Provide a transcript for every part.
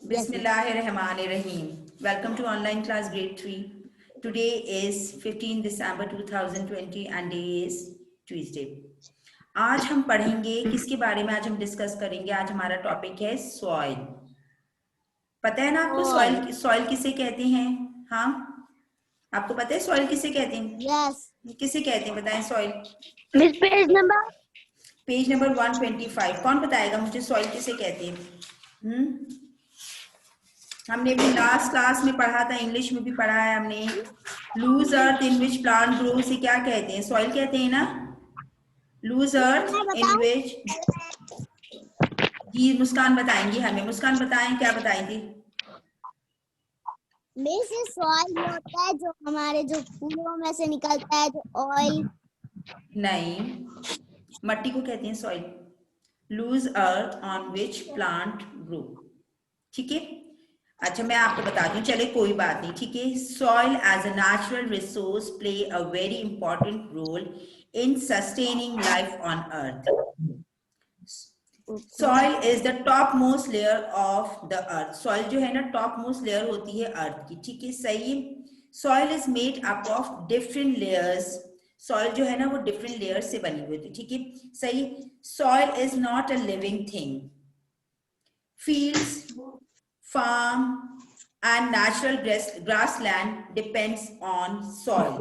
Bismillahirrahmanirrahim. Welcome to online class grade 3. Today is 15 December 2020 and day is Tuesday. आज हम पढ़ेंगे किसके बारे में आज हम डिस्कस करेंगे। आज हमारा टॉपिक है सॉइल। पता है ना आपको सॉइल किसे कहते हैं? हाँ, आपको पता है सॉइल किसे कहते हैं? यस। किसे कहते हैं बताएं सॉइल? Page number 125। कौन बताएगा मुझे सॉइल किसे कहते हैं? हमने भी लास्ट क्लास में पढ़ा था, इंग्लिश में भी पढ़ा है हमने। Loose earth in which plant grow से क्या कहते हैं? सॉइल कहते हैं ना। लूज अर्थ इन विच, जी मुस्कान बताएंगी हमें। मुस्कान बताएं, क्या बताएंगी? बेसिक सॉइल होता है जो हमारे जो फूलों में से निकलता है, जो ऑयल। नहीं, मट्टी को कहते हैं soil. Loose earth on which plant grow. ठीक है, अच्छा मैं आपको बता दूं, चले कोई बात नहीं, ठीक है। Soil as a natural resource play a very important role in sustaining life on earth. Soil is the top most layer of the earth. Soil जो है ना, टॉप मोस्ट लेयर होती है अर्थ की, ठीक है, सही। Soil is made up of different layers. Soil जो है ना वो डिफरेंट लेयर्स से बनी हुई होती है, ठीक है, सही। Soil is not a living thing. Fields, farm and natural grassland depends on soil.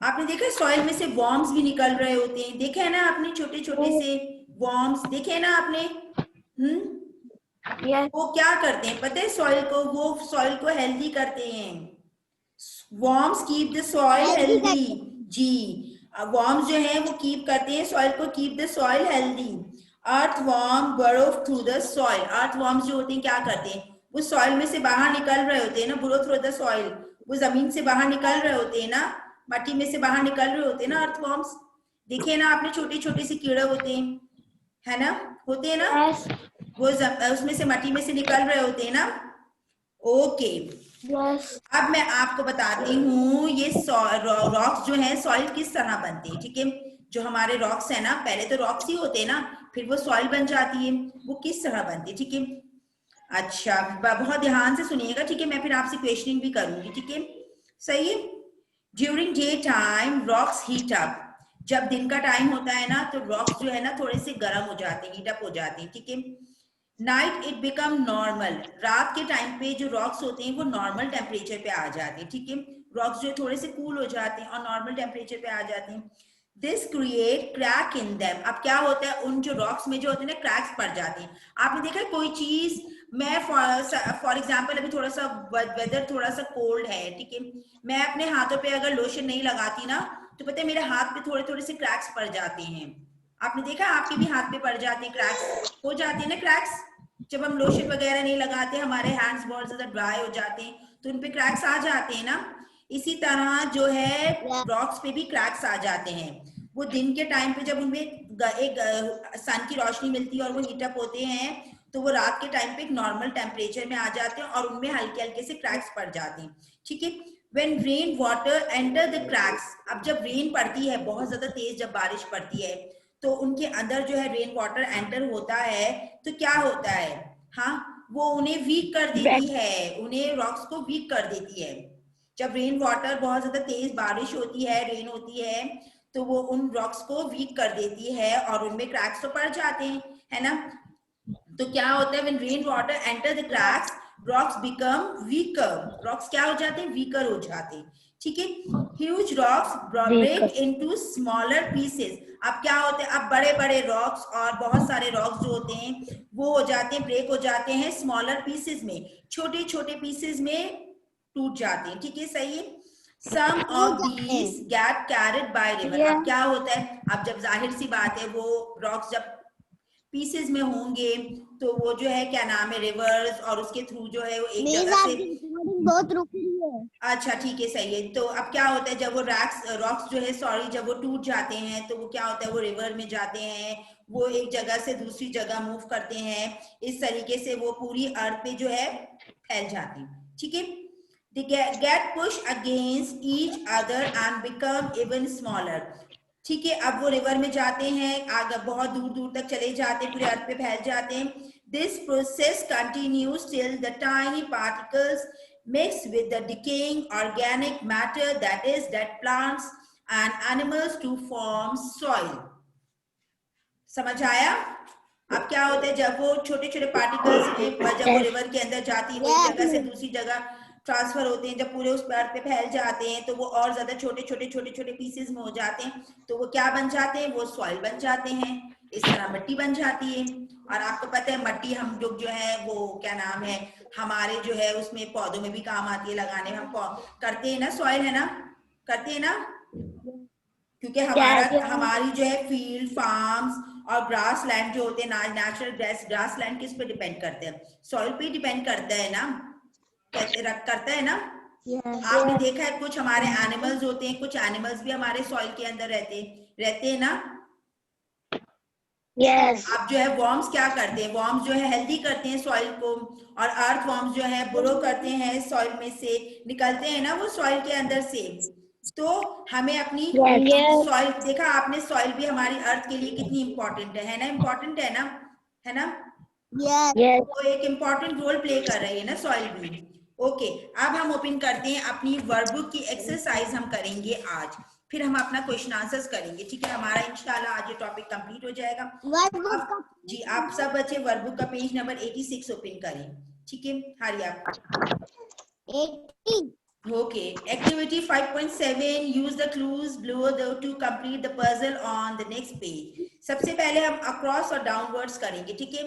आपने देखा सॉइल में से वॉर्म्स भी निकल रहे होते हैं, देखे है ना आपने? छोटे छोटे से वॉर्म्स देखे है ना आपने? वो क्या करते हैं पता है सॉइल को? वो सॉइल को हेल्दी करते हैं। Worms keep the soil healthy. जी, वॉर्म्स जो है वो कीप करते हैं सॉइल को, keep the soil healthy. Earthworm burrow through the soil. Earthworms जो होते हैं क्या करते हैं? वो सॉइल में से बाहर निकल रहे होते हैं ना, बरो थ्रू द सॉइल। वो जमीन से बाहर निकल रहे होते हैं ना, मट्टी में से बाहर निकल रहे होते हैं ना अर्थवॉर्म्स। देखे ना आपने, छोटे छोटे से कीड़े होते हैं, है ना, होते हैं ना, वो उसमें से मट्टी में से निकल रहे होते हैं ना। ओके, अब मैं आपको बताती हूँ ये रॉक्स जो है सॉइल किस तरह बनते हैं, ठीक है। जो हमारे रॉक्स है ना, पहले तो रॉक्स ही होते हैं ना, फिर वो सॉइल बन जाती है। वो किस तरह बनती है, ठीक है। अच्छा, बहुत ध्यान से सुनिएगा, ठीक है। मैं फिर आपसे क्वेश्चनिंग भी करूंगी, ठीक है, सही है। During day time rocks heat up. जब दिन का टाइम होता है ना तो रॉक्स जो है ना थोड़े से गर्म हो जाते हैं, हीट अप हो जाते हैं, ठीक है। Night it become normal. रात के टाइम पे जो रॉक्स होते हैं वो नॉर्मल टेम्परेचर पे आ जाते हैं, ठीक है। रॉक्स जो थोड़े से कूल हो जाते हैं और नॉर्मल टेम्परेचर पे आ जाते हैं। This create crack in them. अब क्या होता है, उन जो रॉक्स में जो होते हैं ना क्रैक्स पड़ जाते हैं। आपने देखा है कोई चीज, मैं फॉर एग्जाम्पल अभी थोड़ा सा वेदर थोड़ा सा कोल्ड है, ठीक है, मैं अपने हाथों पे अगर लोशन नहीं लगाती ना तो पता है मेरे हाथ पे थोड़े थोड़े से क्रैक्स पड़ जाते हैं। आपने देखा आपके भी हाथ पे पड़ जाते हैं, क्रैक्स हो जाते हैं ना, क्रैक्स। जब हम लोशन वगैरह नहीं लगाते, हमारे हैंड्स बहुत ज्यादा ड्राई हो जाते हैं तो उन पे क्रैक्स आ जाते हैं ना। इसी तरह जो है रॉक्स पे भी क्रैक्स आ जाते हैं। वो दिन के टाइम पे जब उनमें एक सन की रोशनी मिलती है और वो हीटअप होते हैं तो वो रात के टाइम पे एक नॉर्मल टेम्परेचर में आ जाते हैं और उनमें हल्के हल्के से क्रैक्स पड़ जाते हैं, ठीक है। When rain water enter the cracks, अब जब रेन पड़ती है, बहुत ज्यादा तेज जब बारिश पड़ती है तो उनके अंदर जो है रेन वाटर एंटर होता है तो क्या होता है, हाँ, वो उन्हें वीक कर देती है, उन्हें रॉक्स को वीक कर देती है। जब रेन वाटर, बहुत ज्यादा तेज बारिश होती है, रेन होती है, तो वो उन रॉक्स को वीक कर देती है और उनमें क्रैक्स तो पड़ जाते हैं, है ना। तो क्या होता है, when rain water enter the cracks, rocks become weaker. Rocks क्या हो जाते हैं, वीकर हो जाते हैं, ठीक है। Huge rocks break into smaller pieces. अब क्या होते हैं, अब बड़े बड़े रॉक्स और बहुत सारे रॉक्स जो होते हैं वो हो जाते हैं, ब्रेक हो जाते हैं स्मॉलर पीसेस में, छोटे छोटे पीसेस में टूट जाते हैं, ठीक है, सही है। Some of these get carried by river. अब क्या होता है, अब जब जाहिर सी बात है वो रॉक्स जब पीसेस में होंगे तो वो जो है क्या नाम है, रिवर्स, और उसके थ्रू जो है वो एक जगह से बहुत रुक रही है। अच्छा ठीक है, सही है। तो अब क्या होता है, जब वो रॉक्स जो है सॉरी जब वो टूट जाते हैं तो वो क्या होता है, वो रिवर में जाते हैं, वो एक जगह से दूसरी जगह मूव करते हैं, इस तरीके से वो पूरी अर्थ पे जो है फैल जाते हैं, ठीक है। They get pushed against each other and become even smaller. ठीक है, अब वो रिवर में जाते हैं, आगे बहुत दूर दूर तक चले जाते हैं, पूरे अर्थ पे फैल जाते हैं। This process continues till the tiny particles mix with the decaying organic matter, that is dead plants and animals, to form soil. समझ आया? अब क्या होता है जब वो छोटे छोटे पार्टिकल्स में जब वो रिवर के अंदर जाती है, एक जगह से दूसरी जगह ट्रांसफर होते हैं, जब पूरे उस अर्थ पे फैल जाते हैं तो वो और ज्यादा छोटे छोटे पीसेस में हो जाते हैं, तो वो क्या बन जाते हैं? वो सॉइल बन जाते हैं। इस तरह मिट्टी बन जाती है। और आपको पता है मट्टी हम लोग जो है वो क्या नाम है हमारे जो है उसमें पौधों में भी काम आती है, लगाने में हम करते हैं ना, सॉइल है ना, करते हैं ना, क्योंकि हमारी जो है फील्ड फार्म्स और ग्रास लैंड जो होते हैं, नेचुरल ग्रास लैंड किस पे डिपेंड करते हैं? सॉइल पे डिपेंड करता है ना, करता है ना। आपने देखा है कुछ हमारे एनिमल्स होते हैं, कुछ एनिमल्स भी हमारे सॉइल के अंदर रहते हैं ना। आप जो है वॉर्म्स क्या करते हैं? वॉर्म्स जो है हेल्दी करते हैं सॉइल को, और अर्थ वॉर्म्स जो है बुरो करते हैं, सॉइल में से निकलते हैं ना वो सॉइल के अंदर से। तो हमें अपनी सॉइल, देखा आपने, सॉइल भी हमारी अर्थ के लिए कितनी इंपॉर्टेंट है ना, इंपॉर्टेंट है ना, है ना। वो एक इम्पॉर्टेंट रोल प्ले कर रही है ना सॉइल भी। ओके, अब हम ओपन करते हैं अपनी वर्कबुक की एक्सरसाइज हम करेंगे आज, फिर हम अपना क्वेश्चन आंसर्स करेंगे, ठीक है। हमारा इंशाल्लाह आज ये टॉपिक कंप्लीट हो जाएगा। जी आप सब बच्चे वर्कबुक का पेज नंबर 86 ओपन करें, ठीक है। हरी आप 80 Okay, activity 5.7, use the clues below to complete the puzzle on the next page. सबसे पहले हम across और downwards करेंगे, ठीक है।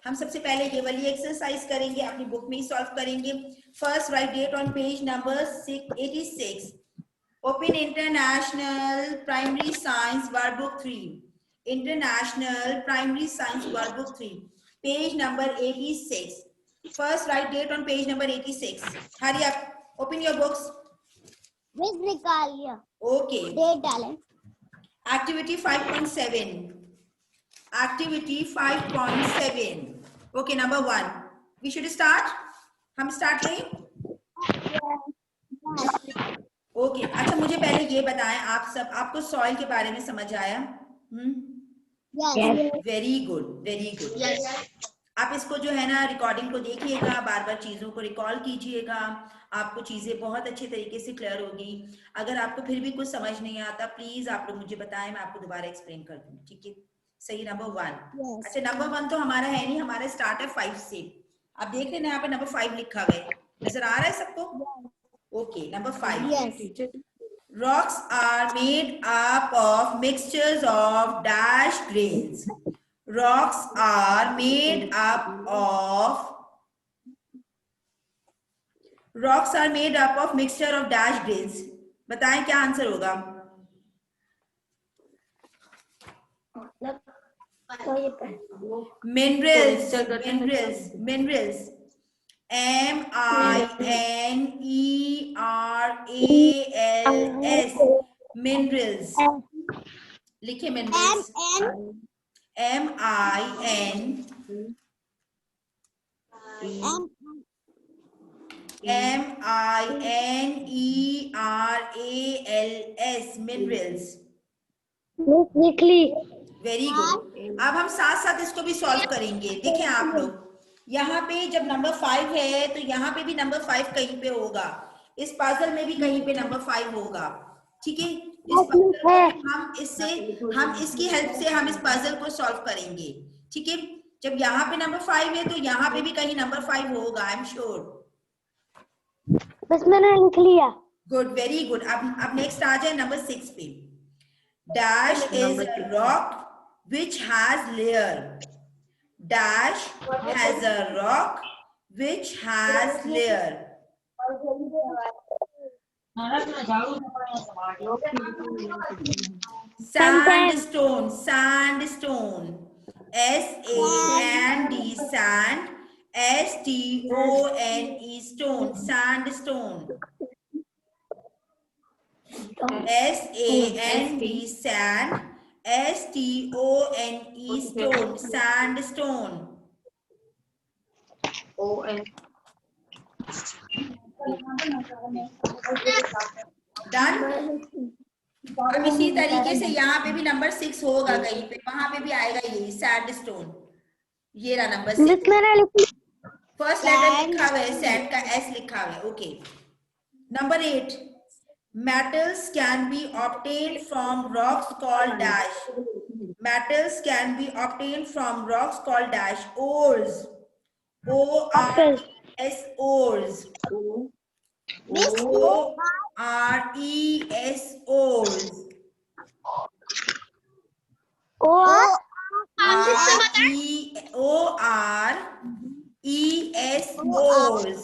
हम सबसे पहले ये वाली एक्सरसाइज करेंगे, अपनी बुक में ही सॉल्व करेंगे। First write date on page number 86, open international primary science workbook 3, international primary science workbook 3, page number 86, first write date on page number 86। Hurry up, open your books. Miss निकाल लिया। Okay. Date डालें। Activity 5.7. Activity 5.7. Okay, number 1. We should start. हम start करें? Okay. अच्छा मुझे पहले ये बताएं, आप सब, आपको सॉइल के बारे में समझ आया? Very good, very good. आप इसको जो है ना रिकॉर्डिंग को देखिएगा, बार बार चीजों को रिकॉल कीजिएगा, आपको चीजें बहुत अच्छे तरीके से क्लियर होगी। अगर आपको फिर भी कुछ समझ नहीं आता प्लीज आप लोग मुझे बताएं, मैं आपको दोबारा एक्सप्लेन कर दूं, ठीक है। सही, नंबर 1। अच्छा नंबर 1 तो हमारा है नहीं, हमारा स्टार्ट है 5 से। आप देख रहे हैं यहाँ पे नंबर 5 लिखा गया है, नजर आ रहा है सबको? Okay, number 5। Rocks are made up of mixtures of dash grains. Rocks are made up of mixture of dash grains. बताएं क्या आंसर होगा? Minerals. M-I-N-E-R-A-L-S. Minerals. लिखे minerals. M-I-N-E-R-A-L-S. Minerals. Very good. अब हम साथ साथ इसको भी सॉल्व करेंगे। देखें आप लोग, यहाँ पे जब नंबर 5 है तो यहाँ पे भी नंबर 5 कहीं पे होगा, इस पजल में भी कहीं पे नंबर 5 होगा, ठीक है। हम इसकी हेल्प से हम इस पजल को सॉल्व करेंगे, ठीक है। जब यहाँ पे नंबर 5 है तो यहाँ पे भी कहीं नंबर 5 होगा, आई एम श्योर। बस मैंने लिख लिया। Good, very good. अब नेक्स्ट आ जाए नंबर 6 पे। Dash is a rock which has layer. Dash has a rock which has layer. Sandstone. S-A-N-D, sand. S-T-O-N-E, stone. Sandstone. S-A-N-D, sand. S-T-O-N-E, stone. Sandstone. Done? अब इसी तरीके से यहाँ पे भी नंबर 6 होगा, कहीं पे वहां पे भी आएगा यही सैंडस्टोन। ये रहा नंबर मिस 6। मैंने लिखी फर्स्ट लेटर लिखा हुआ है, सैंड का एस लिखा हुआ है। Okay, number 8, metals can be obtained from rocks called dash. Metals can be obtained from rocks called dash ores. O-R-E-S, ores. Miss O-R-E-S, ores. R-E-O-R-E-S, ores.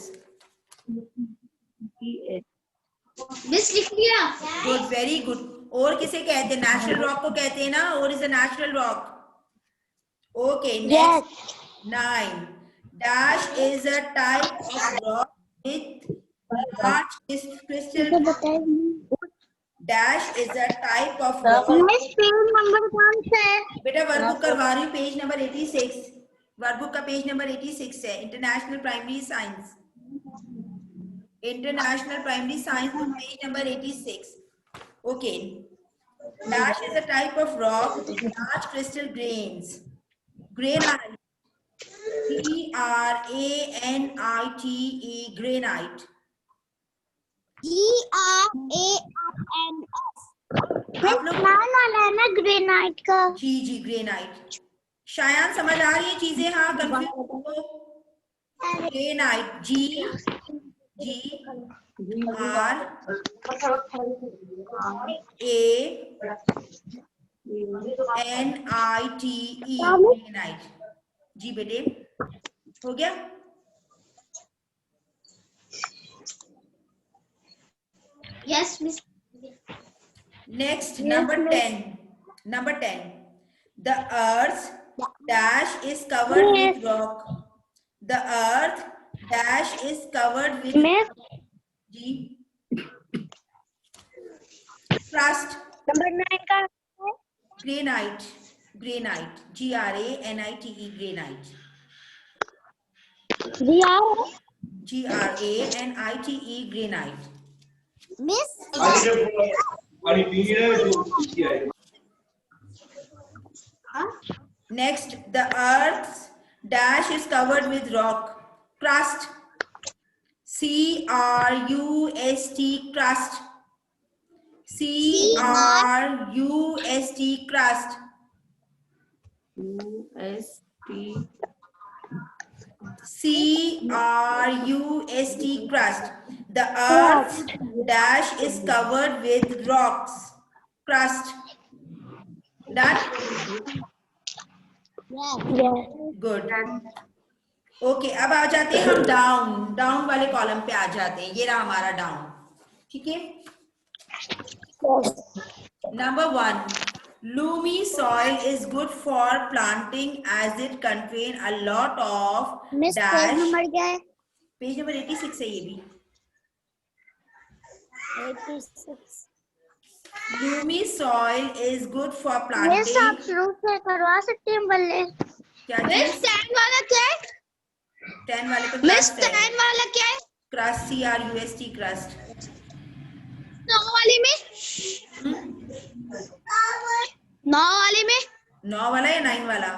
Miss लिख लिया। Good, very good. और किसे कहते हैं? Natural rock को कहते हैं ना, और is a natural rock. Okay, next 9, dash is a type of rock with large crystal. Dash is a type of rock. Miss page number कौन सा है? बेटा वर्कबुक करवा रही हूँ, पेज नंबर 86। वर्कबुक का पेज नंबर 86 है। International primary science, international primary science, page number 86। Okay, dash is a type of rock with large crystal grains. Granite, G-R-A-N-I-T-E, granite. GRANS आप लोग वाला है ना ग्रेनाइट का? जी ग्रेनाइट। शायद समझ आ रही है चीजें? हाँ, कंफ्यूज हो? Granite, G-R-A-N-I-T-E, granite. जी बेटे, हो गया? Yes miss. Next, number 10. Number 10. The earth dash is covered with rock. The earth dash is covered with G crust. Number 9 का Granite. Granite. G-R-A-N-I-T-E. Granite. G-R-A-N-I-T-E. Granite. Miss Next, the earth's dash is covered with rock. Crust. C-R-U-S-T, crust. C-R-U-S-T, crust. C-R-U-S-T, crust. The earth's dash is covered with rocks. Crust. Done? Good. Okay, अब आ जाते हैं हम down वाले column पे आ जाते हैं। ये रहा हमारा डाउन, ठीक है। Number 1, loamy soil is good for planting as it contain a lot of dash. Number क्या है? पेज नंबर 86 है ये भी। 86। Loamy soil is good for ये प्लांटिंग। सब शुरू से करवा सकते हैं बल्ले? क्या मिस 10 वाला क्या है? 10 वाले पे मिस क्रस्ट है। 10 वाला क्या है? Crust, C-R-U-S-T, crust. 9 वाले में? 9 वाले में? 9 वाला या 9 वाला?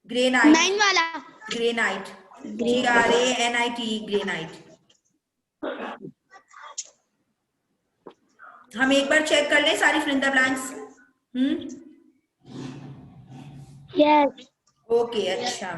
ग्रेनाइट। 9 वाला। Granite, G-R-A-N-I-T, granite. हम एक बार चेक कर लें सारी fill in the blanks. Yes. Okay, अच्छा।